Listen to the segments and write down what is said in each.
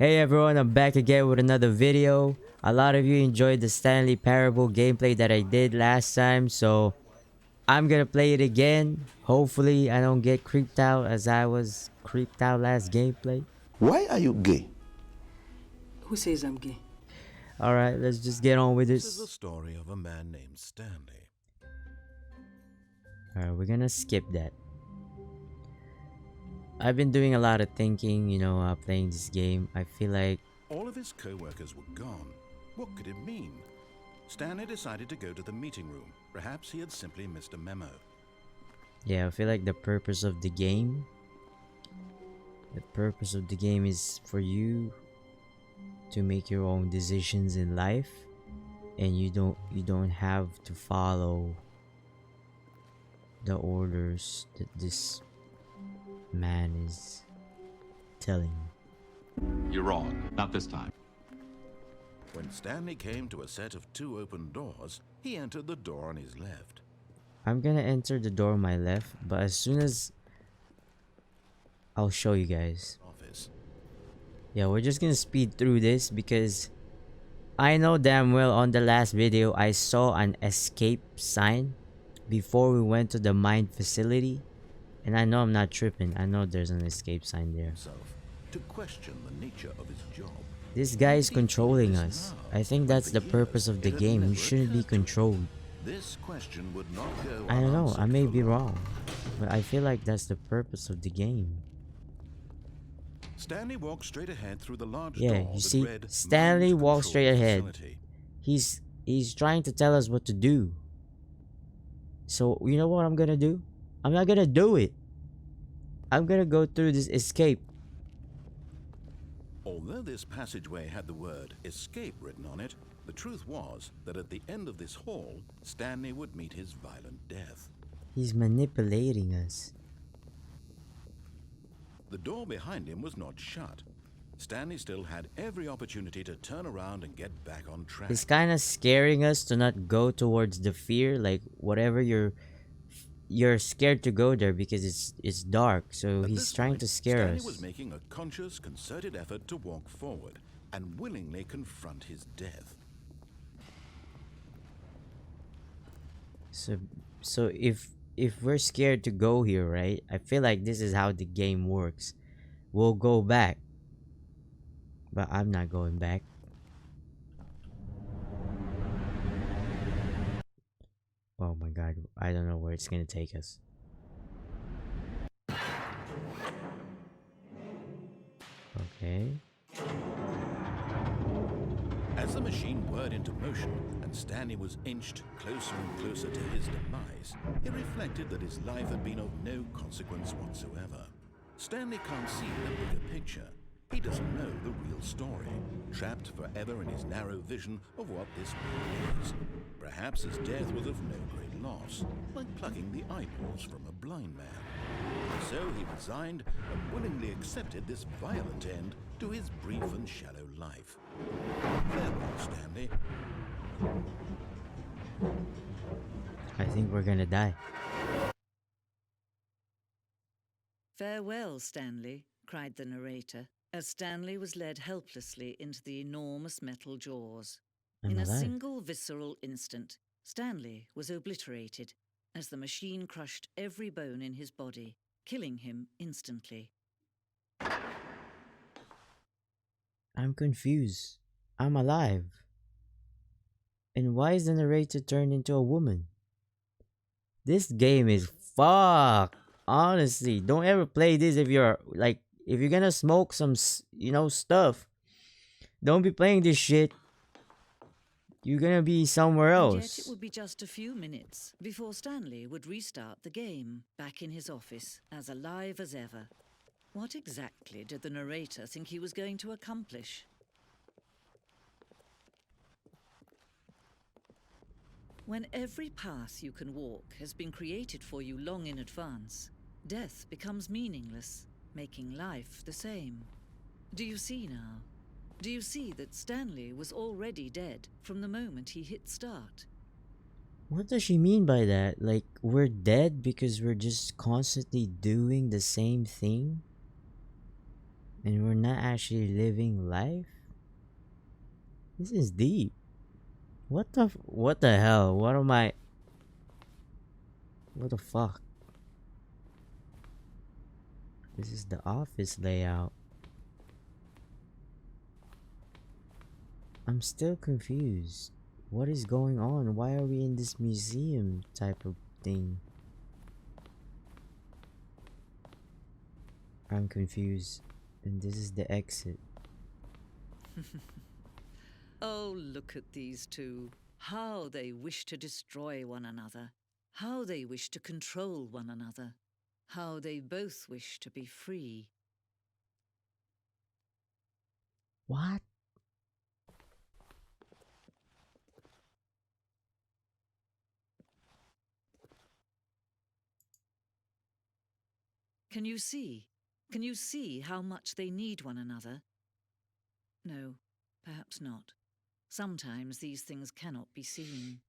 Hey everyone, I'm back again with another video. A lot of you enjoyed the Stanleyparable gameplay that I did last time, so I'm gonna play it again. Hopefully I don't get creeped out as I was creeped out last gameplay. Why are you gay? Who says I'm gay? Alright, let's just get on with This is the this. story of a man named Stanley. Alright, we're gonna skip that. I've been doing a lot of thinking, playing this game. I feel like All of his co-workers were gone. What could it mean? Stanley decided to go to the meeting room. Perhaps he had simply missed a memo. I feel like the purpose of the game is for you to make your own decisions in life, and you don't have to follow the orders that this man is telling you. You're wrong. Not this time. When Stanley came to a set of 2 open doors, he entered the door on his left. I'm gonna enter the door on my left, but as soon as I'll show you guys. Office. We're just gonna speed through this because I know damn well on the last video I saw an escape sign before we went to the mine facility, and I know I'm not tripping. I know there's an escape sign there. Himself to question the nature of his job. This guy is controlling us. I think that's the purpose of the game. We shouldn't be controlled. This question would not go I don't know, I unanswered may for be long. wrong, but I feel like that's the purpose of the game. Stanley walked straight ahead through the large Yeah, door you that see, read, Stanley "Mind walked Control straight ahead. Facility." He's trying to tell us what to do. So you know what I'm gonna do? I'm not gonna do it. I'm gonna go through this escape. Although this passageway had the word escape written on it, the truth was that at the end of this hall, Stanley would meet his violent death. He's manipulating us. The door behind him was not shut. Stanley still had every opportunity to turn around and get back on track. It's kind of scaring us to not go towards the fear, like whatever you're scared to go there because it's dark. So At he's this trying point, to scare Stanley us. was making a conscious, concerted effort to walk forward and willingly confront his death. So if we're scared to go here, right? I feel like this is how the game works. We'll go back. But I'm not going back. Oh my god, I don't know where it's gonna take us. Okay. As the machine whirred into motion and Stanley was inched closer and closer to his demise, he reflected that his life had been of no consequence whatsoever. Stanley can't see the bigger picture. He doesn't know the real story, trapped forever in his narrow vision of what this world is. Perhaps his death was of no great loss, like plucking the eyeballs from a blind man. So he resigned and willingly accepted this violent end to his brief and shallow life. Farewell, Stanley. I think we're gonna die. "Farewell, Stanley," cried the narrator, as Stanley was led helplessly into the enormous metal jaws. I'm In a alive. single visceral instant, Stanley was obliterated as the machine crushed every bone in his body, killing him instantly. I'm confused. I'm alive. And why is the narrator turned into a woman? This game is fucked. Honestly, don't ever play this if you're gonna smoke some stuff. Don't be playing this shit. You're gonna be somewhere And yet else. it would be just a few minutes before Stanley would restart the game, back in his office, as alive as ever. What exactly did the narrator think he was going to accomplish? When every path you can walk has been created for you long in advance, death becomes meaningless, making life the same. Do you see now? Do you see that Stanley was already dead from the moment he hit start? What does she mean by that? Like, we're dead because we're just constantly doing the same thing? And we're not actually living life? This is deep. What the hell? What am I? What the fuck? This is the office layout. I'm still confused. What is going on? Why are we in this museum type of thing? I'm confused. And this is the exit. Oh, look at these two. How they wish to destroy one another. How they wish to control one another. How they both wish to be free. What? Can you see? Can you see how much they need one another? No, perhaps not. Sometimes these things cannot be seen.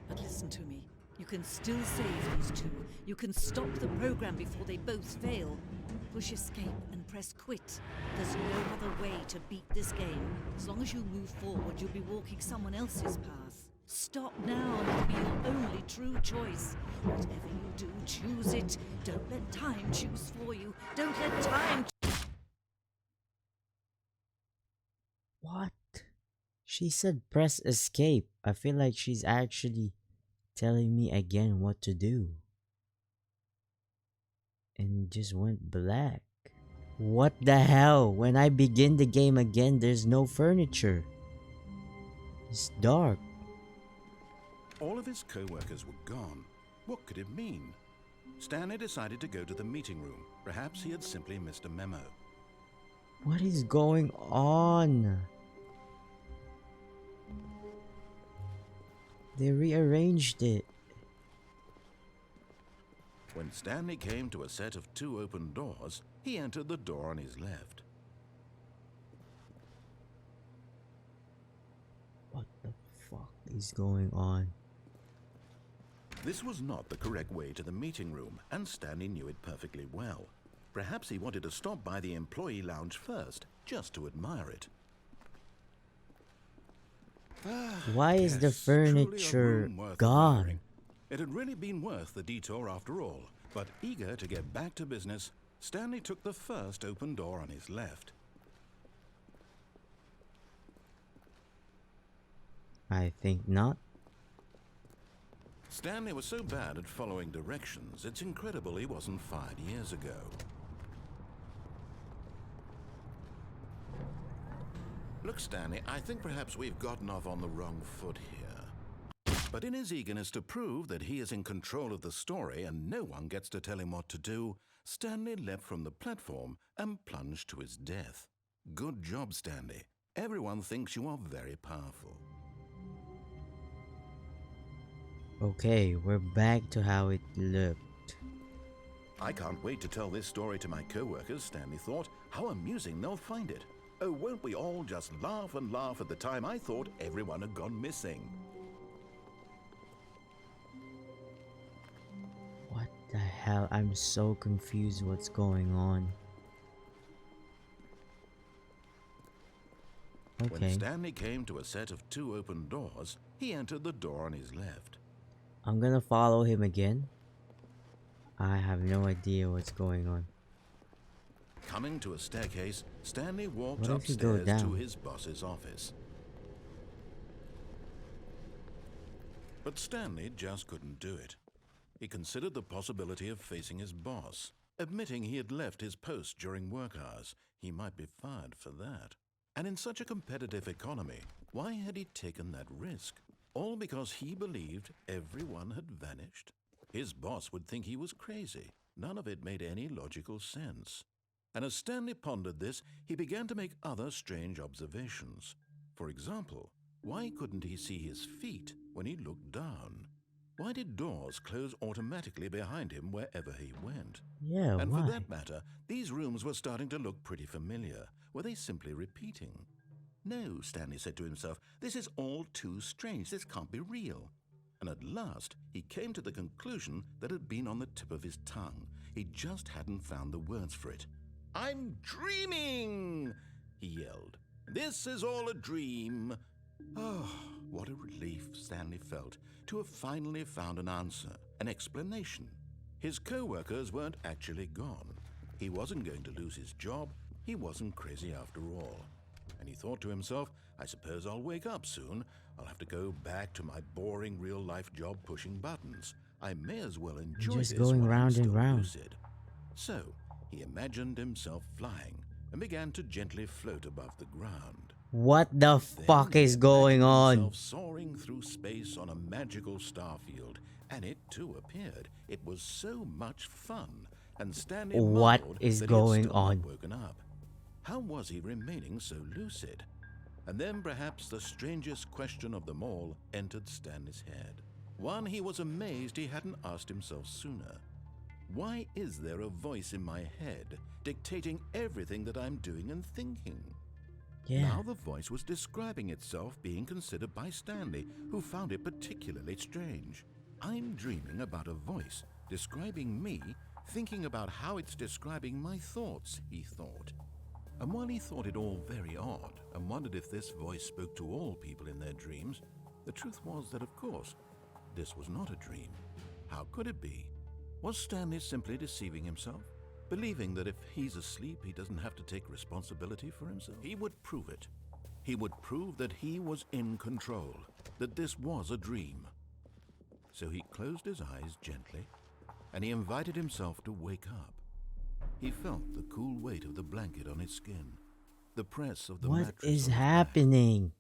But listen to me. You can still save these two. You can stop the program before they both fail. Push escape and press quit. There's no other way to beat this game. As long as you move forward, you'll be walking someone else's path. Stop now and it'll be your only true choice. Whatever you do, choose it. Don't let time choose for you. Don't let time... What? She said press escape. I feel like she's actually telling me again what to do. And it just went black. What the hell? When I begin the game again, there's no furniture. It's dark. All of his co-workers were gone. What could it mean? Stanley decided to go to the meeting room. Perhaps he had simply missed a memo. What is going on? They rearranged it. When Stanley came to a set of 2 open doors, he entered the door on his left. What the fuck is going on? This was not the correct way to the meeting room, and Stanley knew it perfectly well. Perhaps he wanted to stop by the employee lounge first, just to admire it. Why is the Yes, truly a furniture room worth gone? admiring. It had really been worth the detour after all, but eager to get back to business, Stanley took the first open door on his left. I think not. Stanley was so bad at following directions, it's incredible he wasn't fired years ago. Look, Stanley, I think perhaps we've gotten off on the wrong foot here. But in his eagerness to prove that he is in control of the story and no one gets to tell him what to do, Stanley leapt from the platform and plunged to his death. Good job, Stanley. Everyone thinks you are very powerful. Okay, we're back to how it looked. I can't wait to tell this story to my co-workers, Stanley thought. How amusing they'll find it. Oh, won't we all just laugh and laugh at the time I thought everyone had gone missing. What the hell? I'm so confused what's going on. When Okay, Stanley came to a set of 2 open doors, he entered the door on his left. I'm gonna follow him again. I have no idea what's going on. Coming to a staircase, Stanley walked What if you go upstairs to down? his boss's office. But Stanley just couldn't do it. He considered the possibility of facing his boss. Admitting he had left his post during work hours, he might be fired for that. And in such a competitive economy, why had he taken that risk? All because he believed everyone had vanished? His boss would think he was crazy. None of it made any logical sense. And as Stanley pondered this, he began to make other strange observations. For example, why couldn't he see his feet when he looked down? Why did doors close automatically behind him wherever he went? Yeah, And why? for that matter, these rooms were starting to look pretty familiar. Were they simply repeating? No, Stanley said to himself, this is all too strange. This can't be real. And at last, he came to the conclusion that had been on the tip of his tongue. He just hadn't found the words for it. "I'm dreaming!" he yelled. "This is all a dream." Oh, what a relief Stanley felt to have finally found an answer, an explanation. His co-workers weren't actually gone. He wasn't going to lose his job. He wasn't crazy after all. And he thought to himself, I suppose I'll wake up soon. I'll have to go back to my boring real-life job pushing buttons. I may as well enjoy just this going while I'm round and still round. lucid. So, he imagined himself flying and began to gently float above the ground. What the fuck Then is he going imagined on? himself soaring through space on a magical starfield, and it too appeared. It was so much fun, and Stanley What marveled is that he had going still on? not woken up. How was he remaining so lucid? And then perhaps the strangest question of them all entered Stanley's head. One he was amazed he hadn't asked himself sooner. Why is there a voice in my head dictating everything that I'm doing and thinking? Yeah. Now the voice was describing itself being considered by Stanley, who found it particularly strange. I'm dreaming about a voice describing me, thinking about how it's describing my thoughts, he thought. And while he thought it all very odd and wondered if this voice spoke to all people in their dreams, the truth was that, of course, this was not a dream. How could it be? Was Stanley simply deceiving himself? Believing that if he's asleep, he doesn't have to take responsibility for himself? He would prove it. He would prove that he was in control, that this was a dream. So he closed his eyes gently, and he invited himself to wake up. He felt the cool weight of the blanket on his skin, the press of the What mattress is on his back, happening?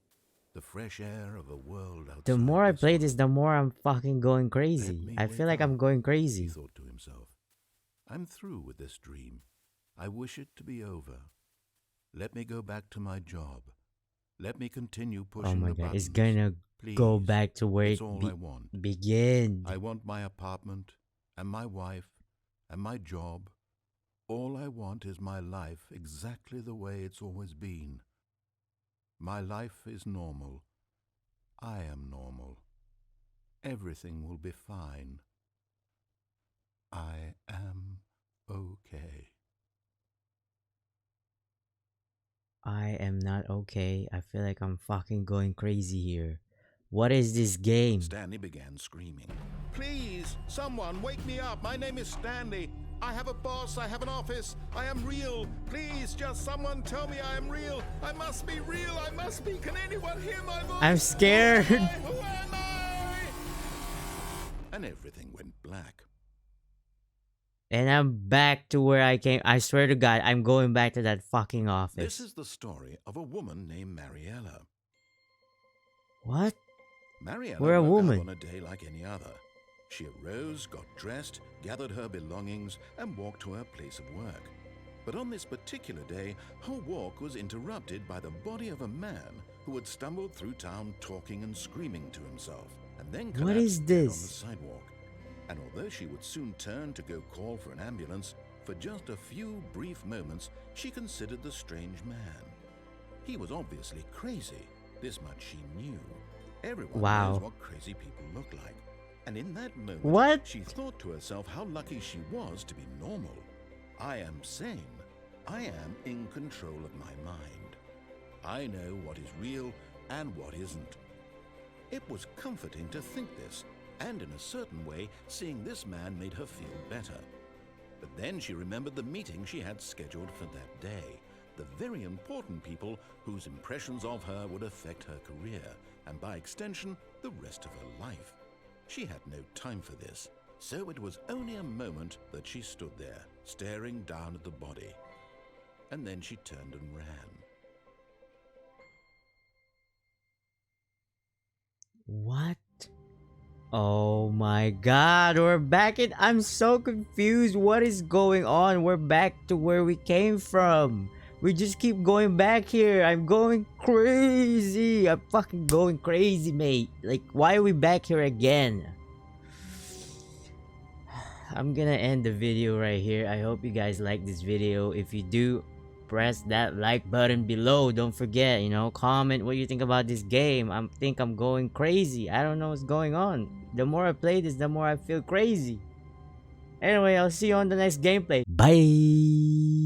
the fresh air of a world outside. The more I this play one. this, the more I'm fucking going Let crazy. me I wake feel like I'm up, going he crazy. thought to himself. I'm through with this dream. I wish it to be over. Let me go back to my job. Let me continue pushing Oh my the god, buttons. it's gonna go Please. back to where It's it all I want. began. I want my apartment and my wife and my job. All I want is my life exactly the way it's always been. My life is normal. I am normal. Everything will be fine. I am okay. I am not okay. I feel like I'm fucking going crazy here. What is this game? Stanley began screaming. Please, someone, wake me up. My name is Stanley. I have a boss. I have an office. I am real. Please, just someone tell me I am real. I must be real. I must be. Can anyone hear my voice? I'm scared. Who am I? And everything went black. And I'm back to where I came. I swear to God, I'm going back to that fucking office. This is the story of a woman named Mariella. What? Mariella We're a woke woman. up on a day like any other. She arose, got dressed, gathered her belongings, and walked to her place of work. But on this particular day, her walk was interrupted by the body of a man who had stumbled through town talking and screaming to himself, and then What is collapsed dead on the this? sidewalk. And although she would soon turn to go call for an ambulance, for just a few brief moments, she considered the strange man. He was obviously crazy. This much she knew. Everyone Wow. knows what crazy people look like. And in that moment, What? she thought to herself how lucky she was to be normal. I am sane. I am in control of my mind. I know what is real and what isn't. It was comforting to think this, and in a certain way, seeing this man made her feel better. But then she remembered the meeting she had scheduled for that day, the very important people whose impressions of her would affect her career, and by extension, the rest of her life. She had no time for this, so it was only a moment that she stood there, staring down at the body. And then she turned and ran. What? Oh my god, we're back in. I'm so confused. What is going on? We're back to where we came from. We just keep going back here. I'm going crazy. I'm fucking going crazy, mate. Like, why are we back here again? I'm gonna end the video right here. I hope you guys like this video. If you do, press that like button below. Don't forget, comment what you think about this game. I think I'm going crazy. I don't know what's going on. The more I play this, the more I feel crazy. Anyway, I'll see you on the next gameplay. Bye.